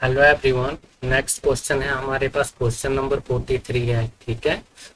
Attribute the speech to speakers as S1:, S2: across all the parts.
S1: Hello everyone. Next question है हमारे पास, question number 43 है। ठीक है,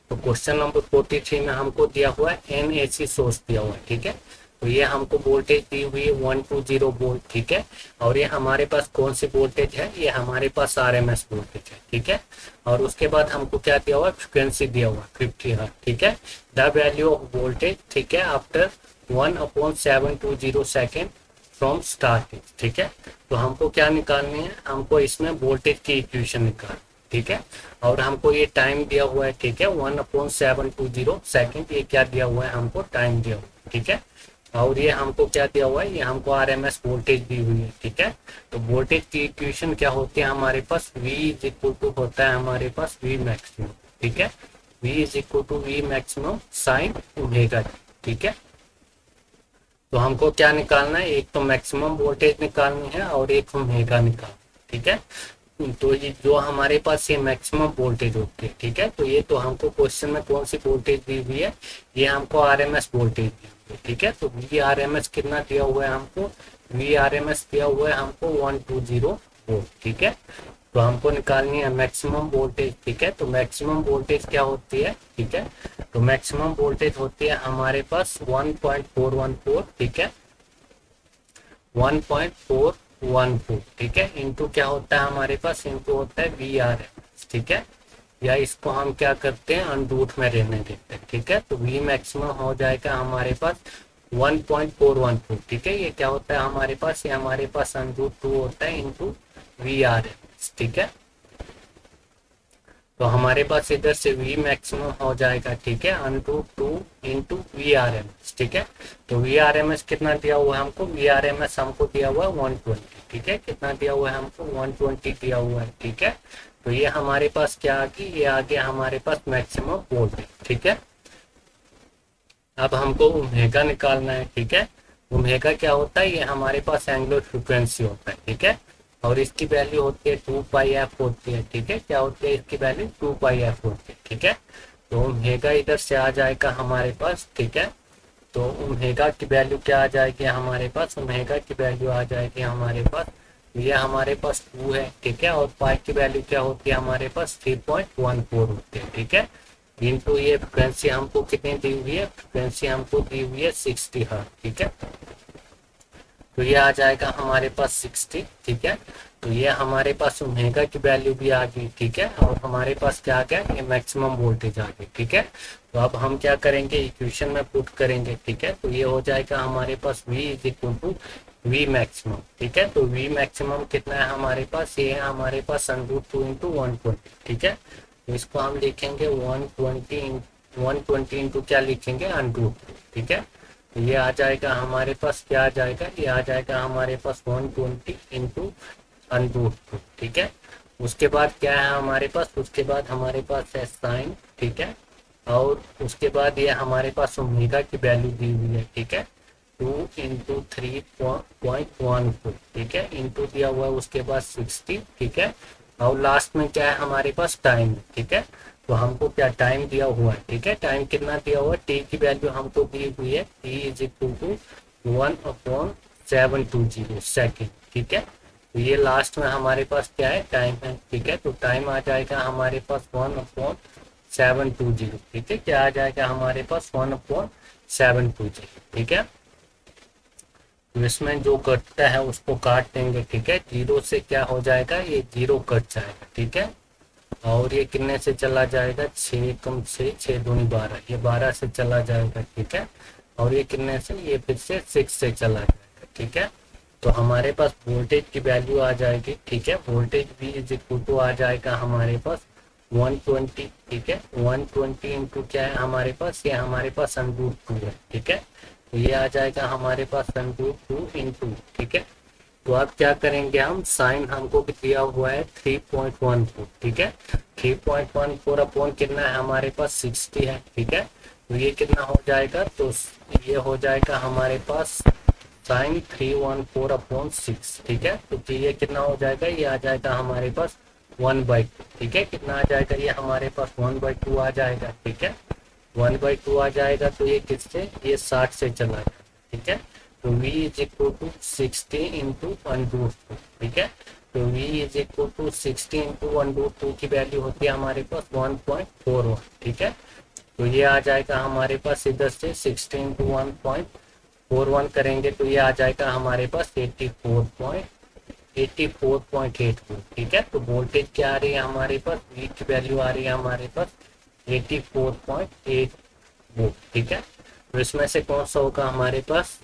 S1: तो क्वेश्चन नंबर 43 में हमको दिया हुआ है एन एसी सोर्स दिया हुआ है। ठीक है, तो ये हमको वोल्टेज दी हुई है 120 वोल्ट। ठीक है, और ये हमारे पास कौन सी वोल्टेज है, ये हमारे पास आरएमएस वोल्टेज है। ठीक है, और उसके बाद हमको क्या दिया हुआ है, फ्रिक्वेंसी दिया हुआ है 50 हर्ट्ज। ठीक है, द वैल्यू ऑफ वोल्टेज, ठीक है, आफ्टर 1/720 सेकेंड फ्रॉम स्टार्टिंग। ठीक है, तो हमको क्या निकालनी है, हमको इसमें वोल्टेज की इक्वेशन निकाल। ठीक है, और हमको ये टाइम दिया हुआ है। ठीक है, 1/720 सेकेंड, ये क्या दिया हुआ है, हमको टाइम दिया हुआ है। ठीक है, और ये हमको क्या दिया हुआ है, ये हमको आरएमएस वोल्टेज दी हुई है। ठीक है, तो वोल्टेज की इक्वेशन क्या होती है हमारे पास, V इज इक्वल टू होता है हमारे पास V मैक्सिमम। ठीक है, V is equal to V maximum sine omega. ठीक है, तो हमको क्या निकालना है, एक तो मैक्सिमम वोल्टेज निकालनी है और एक ओमेगा निकालना। ठीक है, तो ये जो हमारे पास ये मैक्सिमम वोल्टेज होती है। ठीक है, तो ये तो हमको क्वेश्चन में कौन सी वोल्टेज दी हुई है, ये हमको आरएमएस वोल्टेज दी हुई है। ठीक है, तो वी आरएमएस कितना दिया हुआ है हमको, वी आरएमएस दिया हुआ है हमको 120 वोल्ट। ठीक है, तो हमको निकालनी है मैक्सिमम वोल्टेज। ठीक है, तो मैक्सिमम वोल्टेज क्या होती है, ठीक है, तो मैक्सिमम वोल्टेज होती है हमारे पास 1.414। ठीक है, 1.414। ठीक है, इंटू क्या होता है हमारे पास, इंटू होता है वी आर एम। ठीक है, या इसको हम क्या करते हैं, अंडरूट में रहने देते हैं। ठीक है, तो वी मैक्सिमम हो जाएगा हमारे पास 1.414। ठीक है, ये क्या होता है हमारे पास, ये हमारे पास √2 होता है इंटू वी आर एम। ठीक है, तो हमारे पास इधर से V मैक्सिमम हो जाएगा। ठीक है, √2 into V R M S. ठीक है, तो वी आर एम एस कितना दिया हुआ है हमको, वी आर एम एस हमको दिया हुआ है 120। ठीक है, कितना दिया हुआ है हमको, 120 दिया हुआ है। ठीक है, तो ये हमारे पास क्या आ गई, ये आ गया हमारे पास मैक्सिमम वोल्टेज। ठीक है, अब हमको ओमेगा निकालना है। ठीक है, ओमेगा क्या होता है, ये हमारे पास एंगुलर फ्रिक्वेंसी होता है। ठीक है, और इसकी वैल्यू होती है 2πf होती है। ठीक है, क्या होती है इसकी वैल्यू, 2πf होती है। ठीक है, तो ओमेगा इधर से आ जाएगा हमारे पास। ठीक है, तो ओमेगा की वैल्यू क्या आ जाएगी हमारे पास, ओमेगा की वैल्यू आ जाएगी हमारे पास, ये हमारे पास 2 है। ठीक है, और पाई की वैल्यू क्या होती है हमारे पास, 3.14 होती है। ठीक है, इनटू ये फ्रिक्वेंसी हमको कितनी दी हुई है, फ्रिक्वेंसी हमको दी हुई है 60 हर्ट्ज। ठीक है, तो ये आ जाएगा हमारे पास 60। ठीक है, तो ये हमारे पास ओमेगा की वैल्यू भी आ गई। ठीक है, और हमारे पास क्या आ गया, ये मैक्सिमम वोल्टेज आ गई। ठीक है, तो अब हम क्या करेंगे, इक्वेशन में पुट करेंगे। ठीक है, तो ये हो जाएगा हमारे पास V is equal to V maximum. ठीक है, तो वी मैक्सिमम कितना है हमारे पास, ये है हमारे पास √2 इंटू 120। ठीक है, तो इसको हम लिखेंगे 120 इंटू क्या लिखेंगे, √2। ठीक है, तो ये आ जाएगा हमारे पास, क्या आ जाएगा, ये आ जाएगा हमारे पास 120 इंटू √2। ठीक है, उसके बाद क्या है हमारे पास, उसके बाद हमारे पास है साइन। ठीक है, और उसके बाद ये हमारे पास ओमेगा की वैल्यू दी हुई है। ठीक है, 2 इंटू 3.14। ठीक है, इंटू दिया हुआ है उसके बाद 60। ठीक है, और लास्ट में क्या है हमारे पास, टाइम। ठीक है, तो हमको क्या टाइम दिया हुआ है। ठीक है, टाइम कितना दिया हुआ है, टी की वैल्यू हमको दी हुई है, T is equal to 1/720 second. ठीक है, तो ये लास्ट में हमारे पास क्या है, टाइम है। ठीक है, तो टाइम आ जाएगा हमारे पास 1/720। ठीक है, क्या आ जाएगा हमारे पास, 1/720। ठीक है, तो इसमें जो कटता है उसको काट देंगे। ठीक है, जीरो से क्या हो जाएगा, ये जीरो कट जाएगा। ठीक है, और ये कितने से चला जाएगा, 6 कम 6, 6 दूनी 12, ये 12 से चला जाएगा। ठीक है, और ये कितने से, ये फिर से 6 से चला जाएगा। ठीक है, तो हमारे पास वोल्टेज की वैल्यू आ जाएगी। ठीक है, वोल्टेज भी इज इक्वल टू आ जाएगा हमारे पास 120। ठीक है, 120 इंटू क्या है हमारे पास, ये हमारे पास √2 है। ठीक है, तो ये आ जाएगा हमारे पास √2 इंटू। ठीक है, तो अब क्या करेंगे हम, साइन हमको दिया हुआ है 3.14। ठीक है, 3.14 अपॉन कितना है हमारे पास, 60 है। ठीक है, तो ये कितना हो जाएगा, तो ये हो जाएगा हमारे पास साइन 314/6। ठीक है, तो ये कितना हो जाएगा, ये आ जाएगा हमारे पास 1/2। ठीक है, कितना आ जाएगा, ये हमारे पास 1/2 आ जाएगा। ठीक है, 1/2 आ जाएगा, तो ये किससे, ये 60 से चला जाएगा। ठीक है, तो v is equal to 60 into √2, ठीक है। तो v is equal to 60 into √2 की वैल्यू होती है हमारे पास 1.41, ठीक है। तो ये आ जाएगा हमारे पास इधर से 60 इंटू 1.41 करेंगे तो ये आ जाएगा हमारे पास 84.84, ठीक है। तो वोल्टेज क्या आ रही है हमारे पास, V की वैल्यू आ रही है हमारे पास 84.8 वोल्ट, ठीक है। तो इसमें से कौन सा होगा हमारे पास,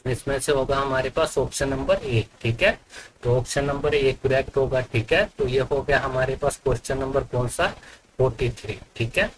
S1: इसमें से होगा हमारे पास ऑप्शन नंबर ए, ठीक है। तो ऑप्शन नंबर ए करेक्ट होगा, ठीक है। तो ये हो गया हमारे पास क्वेश्चन नंबर कौन सा, 43, ठीक है।